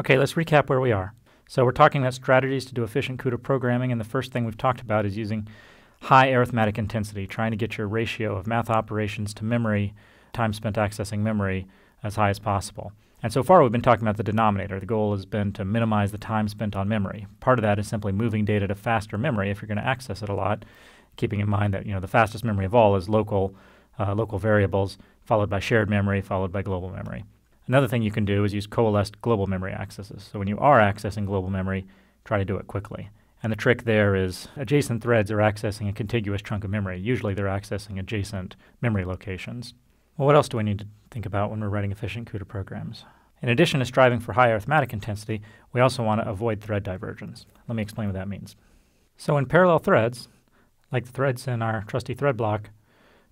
Okay, let's recap where we are. So we're talking about strategies to do efficient CUDA programming, and the first thing we've talked about is using high arithmetic intensity, trying to get your ratio of math operations to memory, time spent accessing memory, as high as possible. And so far we've been talking about the denominator. The goal has been to minimize the time spent on memory. Part of that is simply moving data to faster memory if you're going to access it a lot, keeping in mind that the fastest memory of all is local variables, followed by shared memory, followed by global memory. Another thing you can do is use coalesced global memory accesses. So when you are accessing global memory, try to do it quickly. And the trick there is adjacent threads are accessing a contiguous chunk of memory. Usually they're accessing adjacent memory locations. Well, what else do we need to think about when we're writing efficient CUDA programs? In addition to striving for high arithmetic intensity, we also want to avoid thread divergence. Let me explain what that means. So when parallel threads, like the threads in our trusty thread block,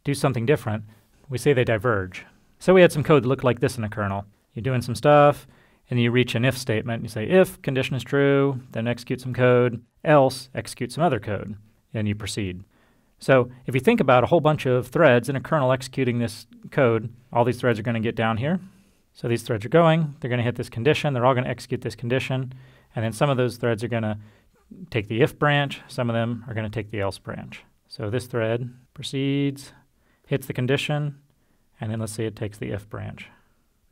do something different, we say they diverge. So we had some code that looked like this in a kernel. You're doing some stuff, and you reach an if statement. You say if condition is true, then execute some code, else execute some other code, and you proceed. So if you think about a whole bunch of threads in a kernel executing this code, all these threads are going to get down here. So these threads are going, they're going to hit this condition, they're all going to execute this condition, and then some of those threads are going to take the if branch, some of them are going to take the else branch. So this thread proceeds, hits the condition, and then let's say it takes the if branch.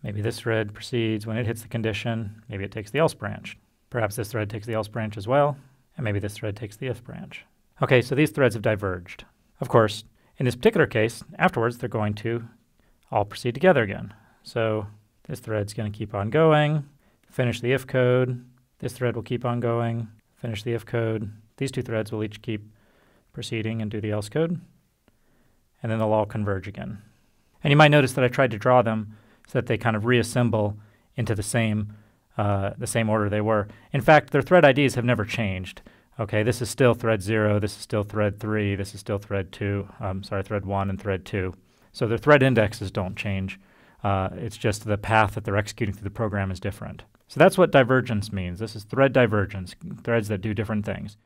Maybe this thread proceeds, when it hits the condition, maybe it takes the else branch. Perhaps this thread takes the else branch as well, and maybe this thread takes the if branch. Okay, so these threads have diverged. Of course, in this particular case, afterwards they're going to all proceed together again. So this thread's going to keep on going, finish the if code. This thread will keep on going, finish the if code. These two threads will each keep proceeding and do the else code, and then they'll all converge again. And you might notice that I tried to draw them so that they kind of reassemble into the same order they were. In fact, their thread IDs have never changed. Okay, this is still thread 0, this is still thread 3, this is still thread 2, thread 1 and thread 2. So their thread indexes don't change. It's just the path that they're executing through the program is different. So that's what divergence means. This is thread divergence, threads that do different things.